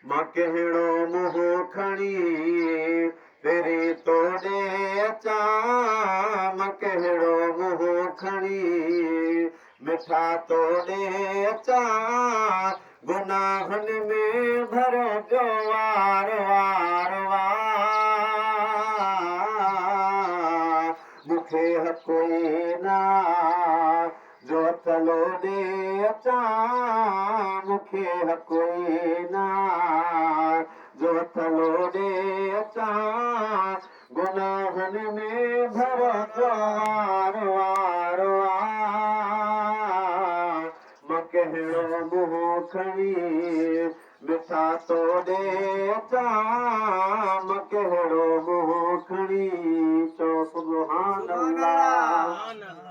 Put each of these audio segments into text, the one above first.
मां कहिड़ो मुंहुं खणी पहिरीं तोॾे अचां मां कहिड़ो मुंहुं खणी मिठा तोॾे अचां गुनाहनि में भरियो पियो वार वार वार मूंखे हक़ ई न जो हथलो ॾे अचां मूंखे हक़ ई न जो हथलो ॾे अचां गुनाहनि में भरियो पियो वार वार वार मां कहिड़ो मुंहुं खणी मिठा तोॾे अचां मां कहिड़ो मुंहुं खणी चओ सुभान अल्लाह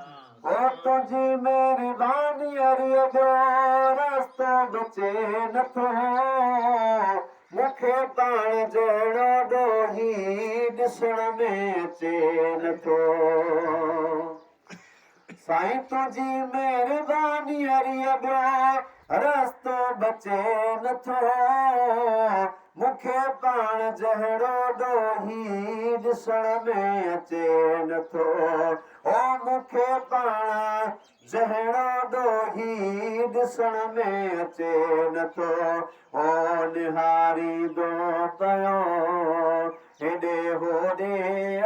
ओ तुंहिंजी महिरबानी ॿियो रस्तो बचे नथो मूंखे पाण जहिड़ो ॾोही ॾिसण में अचे नथो साईं तुंहिंजी महिरबानी ॿियो रस्तो बचे नथो मूंखे पाण जहिड़ो ॾोही ॾिसण में अचे नथो ओ मूंखे पाण जहिड़ो ॾोही ॾिसण में अचे नथो ओ निहारींदो पियो हेॾे होॾे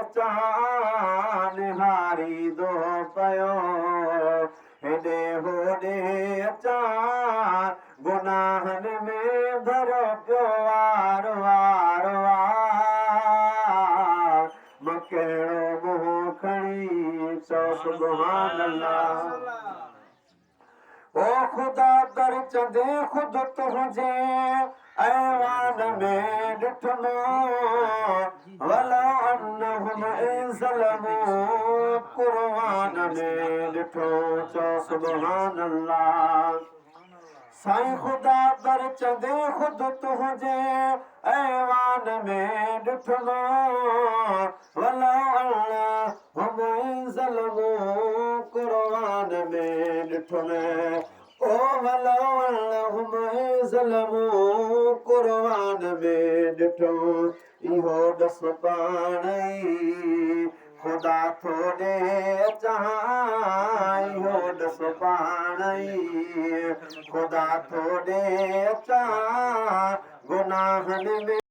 अचां निहारींदो पियो हेॾे होॾे अचां गुनाहनि में भरियो पियो वार वार वार मां कहिड़ो मुंहुं खणी चओ सुभान अल्लाह ओ ख़ुदा दर चंदे ख़ुदि तुंहिंजे ऐवान में ॾिठमि वलो अन्नहुम ज़लमू क़ुर्बान में ॾिठो चओ सुभान अल्लाह साईं ख़ुदा दर चंदे ख़ुदि तुंहिंजे ऐवान में ॾिठमि वलो अन्नहुम ज़लमू क़ुर्बान में ॾिठमि ओ वलो अन्नहुम ज़लमू क़ुर्बान में ॾिठो इहो ॾस पाण ई ख़ुदा थो ॾे अचां इहो ॾस पाण ई ख़ुदा थो ॾे अचां गुनाहनि में